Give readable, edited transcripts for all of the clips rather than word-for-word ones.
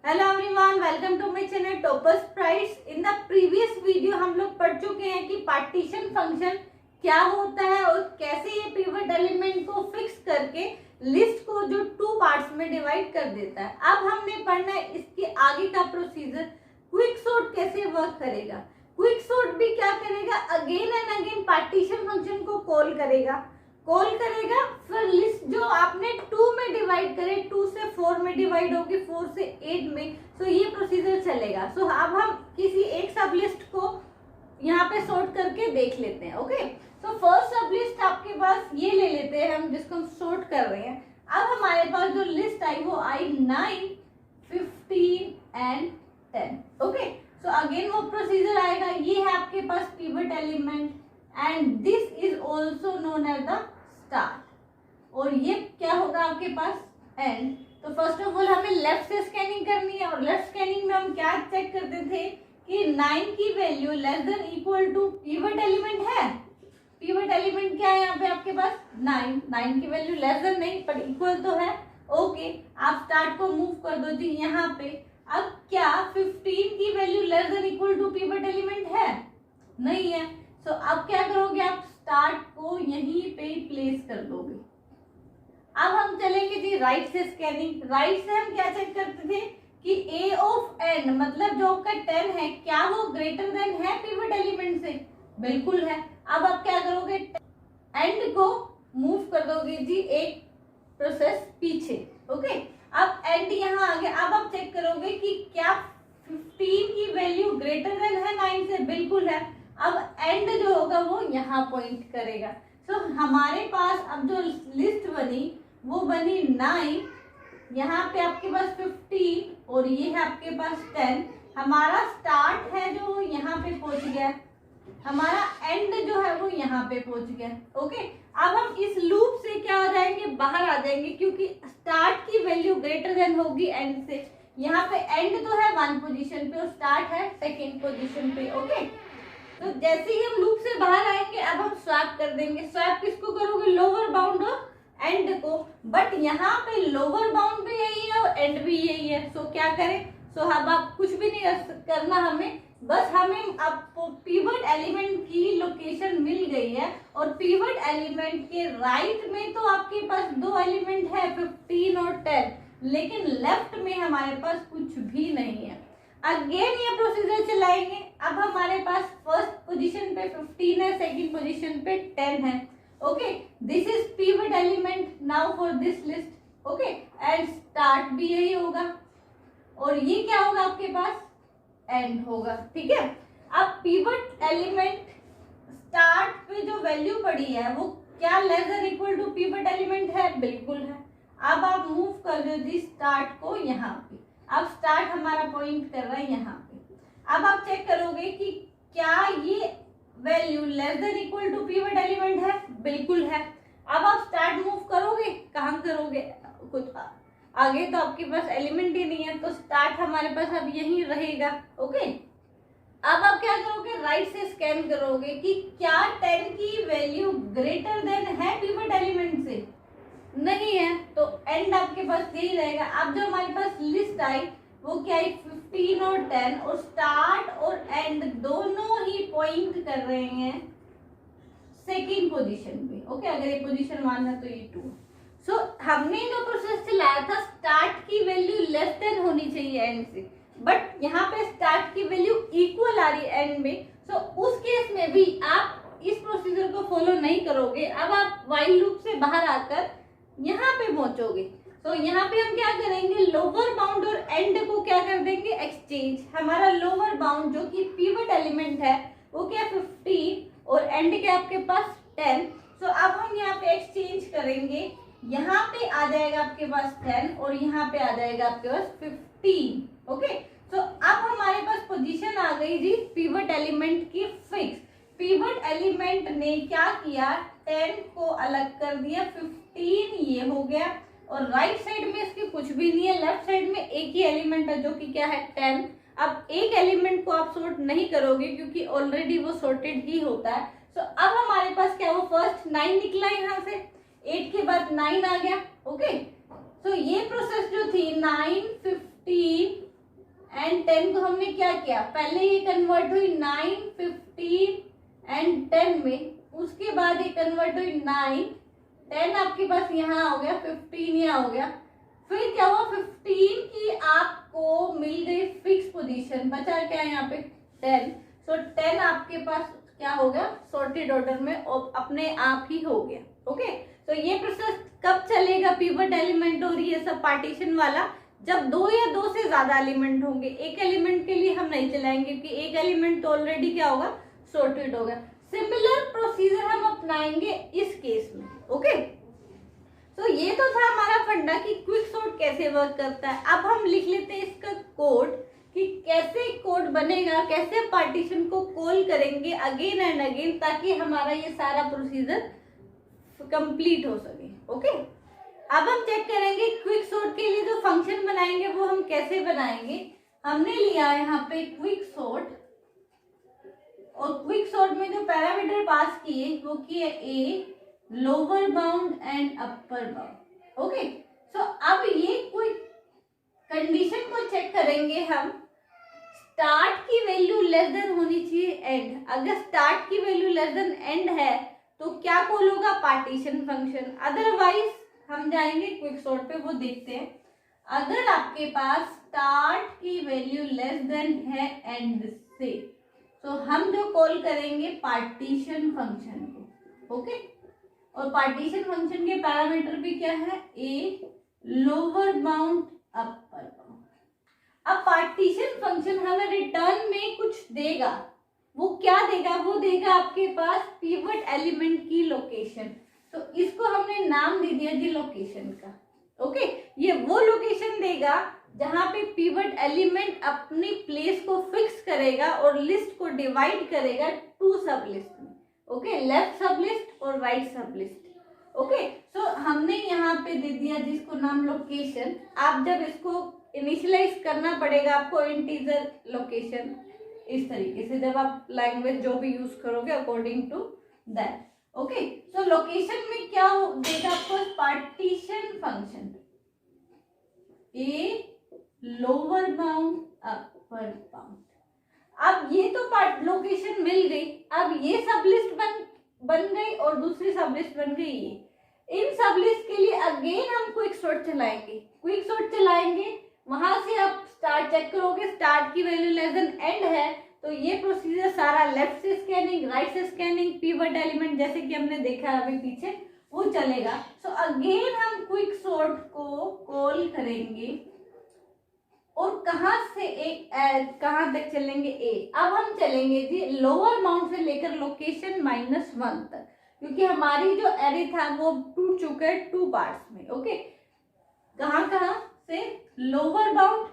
Hello everyone, welcome to my channel toppers prides. In the previous video हम लोग पढ़ चुके हैं कि पार्टीशन फंक्शन क्या होता है और कैसे ये पिवट एलिमेंट को फिक्स करके लिस्ट को जो टू पार्ट्स में डिवाइड कर देता है। अब हमने पढ़ना है इसके आगे का प्रोसीजर, क्विक सॉर्ट कैसे वर्क करेगा। क्विक सॉर्ट भी क्या करेगा, again and again partition function को कॉल करेगा, फिर लिस्ट जो आपने 2 में डिवाइड करे, 2 से 4 में डिवाइड होगी, 4 से 8 में, तो ये प्रोसीजर चलेगा। सो अब हम किसी एक सब लिस्ट को यहाँ पे सॉर्ट करके देख लेते हैं। ओके, सो फर्स्ट सब लिस्ट आपके पास ये ले लेते हैं हम, जिसको हम सॉर्ट कर रहे हैं। अब हमारे पास जो लिस्ट आई वो आई 9, 15 एंड 10। ओके, सो अगेन वो प्रोसीजर आएगा। ये है आपके पास pivot element and this is also known as the start, और ये क्या होगा आपके पास एंड। तो फर्स्ट ऑफ ऑल हमें लेफ्ट से स्कैनिंग करनी है, और लेफ्ट स्कैनिंग में हम क्या चेक करते थे कि 9 की value less than equal to pivot element है। पिवट एलिमेंट क्या है यहाँ पे आपके पास 9 की वैल्यू लेस देन नहीं पर इक्वल तो है। ओके, आप स्टार्ट को मूव कर दो जी यहाँ पे। अब क्या 15 की value less than equal to pivot element है? नहीं है। तो अब क्या करोगे, आप स्टार्ट को यहीं पे प्लेस कर दोगे। अब हम चलेंगे जी राइट से स्कैनिंग। राइट से हम क्या चेक करते थे कि ए ऑफ एन मतलब जो आपका 10 है, क्या वो ग्रेटर देन है पिवट एलिमेंट से? बिल्कुल है। अब आप क्या करोगे, एंड को मूव कर दोगे जी एक प्रोसेस पीछे। ओके, अब एंड यहाँ आ गया। अब आप चेक करोगे कि क्या 15 की वैल्यू ग्रेटर देन है 9 से? बिल्कुल है। अब एंड जो होगा वो यहाँ पॉइंट करेगा। तो हमारे पास अब जो लिस्ट बनी वो बनी 9, यहाँ पे आपके पास 15 और ये है आपके पास 10। हमारा स्टार्ट है जो यहाँ पे पहुंच गया, हमारा एंड जो है वो यहाँ पे पहुंच गया। ओके, अब हम इस लूप से क्या हो जाएंगे, बाहर आ जाएंगे, क्योंकि स्टार्ट की वैल्यू ग्रेटर देन होगी एंड से। यहाँ पे एंड तो है 1 पोजीशन पे और स्टार्ट है 2nd पोजीशन पे। ओके, तो जैसे ही हम लूप से बाहर आएंगे अब हम स्वैप कर देंगे। स्वैप किसको करोगे, लोअर बाउंड और एंड को। बट यहाँ पे लोअर बाउंड भी यही है और एंड भी यही है। सो क्या करें, सो अब आप कुछ भी नहीं करना हमें, बस हमें आपको पिवट एलिमेंट की लोकेशन मिल गई है, और पिवट एलिमेंट के राइट में तो आपके पास 2 एलिमेंट है 15 और 10, लेकिन लेफ्ट में हमारे पास कुछ भी नहीं है। अगेन ये प्रोसीजर चलाएंगे। अब हमारे पास फर्स्ट पोजीशन पे 15 है, सेकंड पोजीशन पे 10 है। Okay, this is pivot element now for this list. Okay, and start भी यही होगा, और ये क्या होगा आपके पास एंड होगा। ठीक है, अब पिवट एलिमेंट स्टार्ट पे जो वैल्यू पड़ी है वो क्या less than equal to pivot element है? बिल्कुल है। अब आप मूव कर दो जी स्टार्ट को यहाँ पे। अब स्टार्ट हमारा पॉइंट कर रहा है यहाँ पे। अब आप चेक करोगे कि क्या ये value less than equal to pivot element है? बिल्कुल है। अब आप स्टार्ट मूव करोगे, कहाँ करोगे, कुछ आगे तो आपके पास एलिमेंट ही नहीं है, तो स्टार्ट हमारे पास अब यहीं रहेगा। ओके, अब आप क्या करोगे, राइट से स्कैन करोगे कि क्या 10 की वैल्यू ग्रेटर देन है पिवट एलिमेंट से? नहीं है, तो एंड आपके पास यही रहेगा। अब जो हमारे पास लिस्ट आई वो क्या है 15 और 10, और स्टार्ट और एंड दोनों ही पॉइंट कर रहे हैं 2nd पोजीशन पे। ओके, अगर ये पोजीशन 1 है तो ये 2। सो हमने जो प्रोसेस चलाया था, स्टार्ट की वैल्यू लेस देन होनी चाहिए एंड से, बट यहाँ पे स्टार्ट की वैल्यू इक्वल आ रही है एंड में। सो उस केस में भी आप इस प्रोसीजर को फॉलो नहीं करोगे। अब आप व्हाइल लूप से बाहर आकर यहाँ पे पहुंचोगे। तो यहाँ पे हम क्या करेंगे, लोअर बाउंड और एंड को क्या कर देंगे, एक्सचेंज। हमारा लोअर बाउंड जो कि पिवट एलिमेंट है वो क्या 15 और एंड क्या आपके पास 10। सो अब हम यहाँ पे एक्सचेंज करेंगे, यहाँ पे आ जाएगा आपके पास 10 और यहाँ पे आ जाएगा आपके पास 15। ओके, तो अब हमारे पास पोजीशन आ गई जी पिवट एलिमेंट की फिक्स। पिवट एलिमेंट ने क्या किया, 10 को अलग कर दिया, 15 ये हो गया, और राइट साइड में इसके कुछ भी नहीं है, लेफ्ट साइड में एक ही एलिमेंट है जो कि क्या है 10। अब एक एलिमेंट को आप सॉर्ट नहीं करोगे क्योंकि ऑलरेडी वो सॉर्टेड ही होता है। तो अब हमारे पास क्या, वो फर्स्ट 9 निकला यहाँ से, 8 के बाद 9 आ गया। ओके, तो ये प्रोसेस जो थी 9, 15 10 को हमने क्या किया, पहले ये कन्वर्ट हुई 9, 15 एंड 10 में, उसके बाद ये कन्वर्ट हुई 9, 10 आपके पास यहाँ हो गया, 15 यहाँ हो गया, फिर क्या हुआ 15 की आपको मिल गई फिक्स पोजीशन, बचा क्या है यहाँ पे 10, सो 10 आपके पास क्या हो गया सॉर्टेड ऑर्डर में अपने आप ही हो गया। ओके, तो ये प्रोसेस कब चलेगा पिवट एलिमेंट और ये सब पार्टीशन वाला, जब दो या दो से ज्यादा एलिमेंट होंगे। एक एलिमेंट के लिए हम नहीं चलाएंगे क्योंकि एक एलिमेंट तो ऑलरेडी क्या होगा सॉर्टेड होगा। सिमिलर प्रोसीजर हम अपनाएंगे इस केस में। ओके, तो ये तो था हमारा फंडा कि क्विक सॉर्ट कैसे वर्क करता है। अब हम लिख लेते हैं इसका कोड कि कैसे कोड बनेगा, कैसे पार्टीशन को कॉल करेंगे अगेन एंड अगेन, ताकि हमारा ये सारा प्रोसीजर कंप्लीट हो सके। ओके, अब हम चेक करेंगे क्विक सॉर्ट के लिए जो फंक्शन बनाएंगे वो हम कैसे बनाएंगे। हमने लिया यहाँ पे क्विक सॉर्ट, और क्विक सॉर्ट में जो पैरामीटर पास किए वो किए A, lower bound and upper bound. Okay, so अब ये कोई कंडीशन को चेक करेंगे हम, स्टार्ट की वैल्यू लेस देन होनी चाहिए एंड। अगर स्टार्ट की वैल्यू लेस देन एंड है तो क्या कॉल होगा पार्टीशन फंक्शन, अदरवाइज हम जाएंगे क्विक सॉर्ट पे, वो देखते हैं। अगर आपके पास स्टार्ट की वैल्यू लेस देन है एंड से, तो हम जो कॉल करेंगे पार्टीशन फंक्शन को। ओके, और पार्टीशन फंक्शन के पैरामीटर भी क्या है ए, लोअर बाउंड अपर बाउंड। अब पार्टीशन फंक्शन हमें रिटर्न में कुछ देगा, वो क्या देगा, वो देगा आपके पास पिवट एलिमेंट की लोकेशन। तो इसको हमने नाम दे दिया जी लोकेशन का। ओके, ये वो लोकेशन देगा जहां पे पिवट एलिमेंट अपनी प्लेस को फिक्स करेगा और लिस्ट को डिवाइड करेगा टू सब लिस्ट में। ओके, लेफ्ट सब लिस्ट और राइट सब लिस्ट। ओके, सो हमने यहाँ पे दे दिया जिसको नाम लोकेशन। आप जब इसको इनिशियलाइज करना पड़ेगा आपको इंटीजर लोकेशन, इस तरीके से जब आप लैंग्वेज जो भी यूज करोगे according to that. Okay, so location में क्या देगा आपको partition function A, lower bound upper bound. अब ये तो लोकेशन मिल गई, अब ये सब लिस्ट बन गई और दूसरी सब लिस्ट बन गई ये। इन सब लिस्ट के लिए अगेन हम क्विक सॉर्ट चलाएंगे। क्विक सॉर्ट चलाएंगे, वहां से आप स्टार्ट चेक करोगे, स्टार्ट की वैल्यू लेस देन एंड है तो ये प्रोसीजर सारा लेफ्ट से स्कैनिंग, राइट से स्कैनिंग, पिवट एलिमेंट जैसे कि हमने देखा अभी पीछे वो चलेगा। सो अगेन हम क्विक सॉर्ट को कॉल करेंगे और कहां से कहां तक चलेंगे ए। अब हम चलेंगे जी लोअर बाउंड से लेकर लोकेशन -1 तक, क्योंकि हमारी जो एरे था वो टूट चुका है 2 पार्ट्स में। ओके, कहां से लोअर बाउंड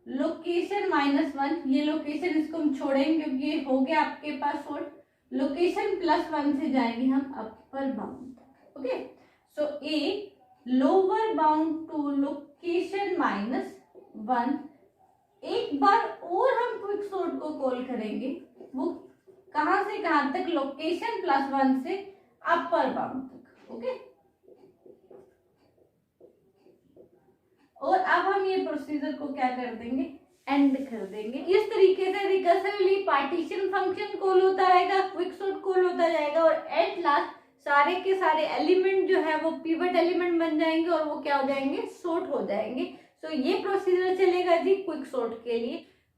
लोकेशन -1, ये लोकेशन इसको हम छोड़ेंगे क्योंकि ये हो गया आपके पास सॉर्ट। लोकेशन +1 से जाएंगे हम अपर बाउंड तक। Okay, so A lower bound to location -1। एक बार और हम क्विक सॉर्ट को कॉल करेंगे, वो कहां से कहां तक, लोकेशन +1 से अपर बाउंड तक। ओके, और अब हम ये प्रोसीजर को क्या कर देंगे एंड कर देंगे। इस तरीके से रिकर्सिवली पार्टीशन फंक्शन कॉल होता रहेगा, क्विक सॉर्ट कॉल होता जाएगा और एट लास्ट सारे के सारे एलिमेंट जो है वो पिवट एलिमेंट बन जाएंगे और वो क्या हो जाएंगे सॉर्ट हो जाएंगे। तो ये प्रोसीजर चलेगा जी क्विक सॉर्ट के लिए।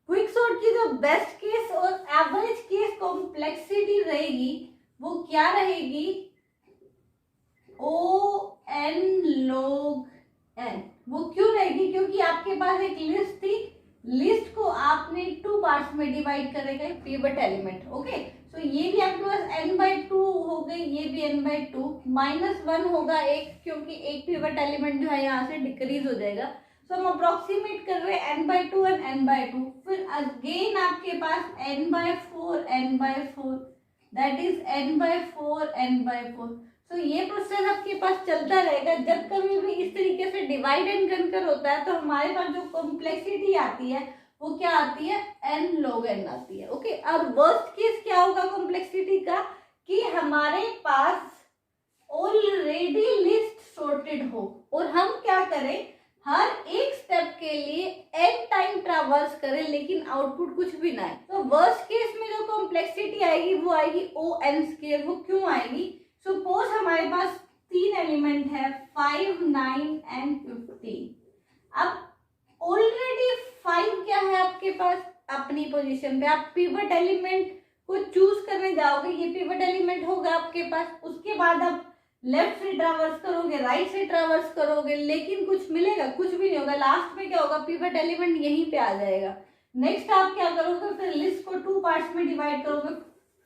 क्विक सॉर्ट की जो बेस्ट केस और एवरेज केस कॉम्प्लेक्सिटी रहेगी वो क्या रहेगी, O(n log n)। वो क्यों रहेगी, क्योंकि आपके पास एक लिस्ट थी, लिस्ट को आपने 2 पार्ट्स में डिवाइड करेगा पिवट एलिमेंट। ओके, सो ये भी आपके पास n/2 हो गई, ये भी n/2, -1 होगा एक, क्योंकि एक पिवट एलिमेंट जो है यहाँ से डिक्रीज हो जाएगा। सो हम अप्रोक्सीमेट कर रहे हैं n/2 एंड n/2। फिर अगेन आपके पास n/4 दैट इज n/4। तो ये प्रोसेस आपके पास चलता रहेगा। जब कभी भी इस तरीके से डिवाइड एंड कंकर होता है तो हमारे पास जो कॉम्प्लेक्सिटी आती है वो क्या आती है, n log n आती है। ओके, अब वर्स्ट केस क्या होगा कॉम्प्लेक्सिटी का, कि हमारे पास ऑलरेडी लिस्ट सॉर्टेड हो और हम क्या करें, हर एक स्टेप के लिए n टाइम ट्रावर्स करें लेकिन आउटपुट कुछ भी ना आए। तो वर्स्ट केस में जो कॉम्प्लेक्सिटी आएगी वो आएगी O(n²). वो क्यों आएगी? सपोज हमारे पास 3 एलिमेंट है 5, 9 एंड 15। अब ऑलरेडी 5 क्या है आपके पास अपनी पोजीशन पे, आप पिवट एलिमेंट को चूज करने जाओगे, ये पिवट एलिमेंट होगा आपके पास। उसके बाद आप लेफ्ट से ट्रावर्स करोगे, राइट से ट्रावर्स करोगे, लेकिन कुछ मिलेगा? कुछ भी नहीं होगा। लास्ट में क्या होगा? पिवट एलिमेंट यहीं पे आ जाएगा। नेक्स्ट आप क्या करोगे? फिर लिस्ट को 2 पार्ट्स में डिवाइड करोगे,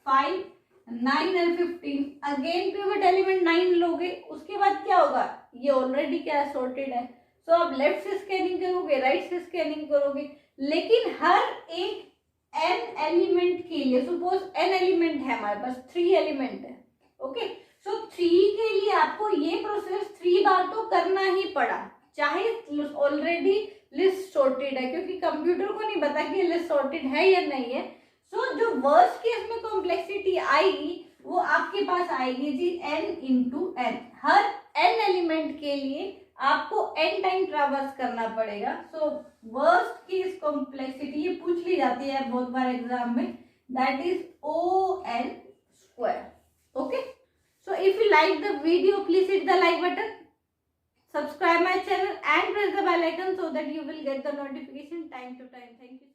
5, 9 एंड 15। अगेन पिवट एलिमेंट 9 लोगे। उसके बाद क्या होगा? ये ऑलरेडी क्या सॉर्टेड है, सो आप लेफ्ट से स्कैनिंग करोगे, राइट से स्कैनिंग करोगे, लेकिन हर एक n एलिमेंट के लिए, सपोज n एलिमेंट है हमारे पास, 3 एलिमेंट है, ओके। सो 3 के लिए आपको ये प्रोसेस 3 बार तो करना ही पड़ा, चाहे ऑलरेडी लिस्ट सॉर्टेड है, क्योंकि कंप्यूटर को नहीं पता कि लिस्ट सॉर्टेड है या नहीं है। सो जो वर्स्ट केस में कॉम्प्लेक्सिटी आएगी वो आपके पास आएगी जी n×n। हर n एलिमेंट के लिए आपको n टाइम ट्रावर्स करना पड़ेगा। सो वर्स्ट केस कॉम्प्लेक्सिटी ये पूछ ली जाती है बहुत बार एग्जाम में, that is O(n²). Okay, so if you like the video, please hit the like button, subscribe my channel and press the bell icon so that you will get the notification time to time. Thank you.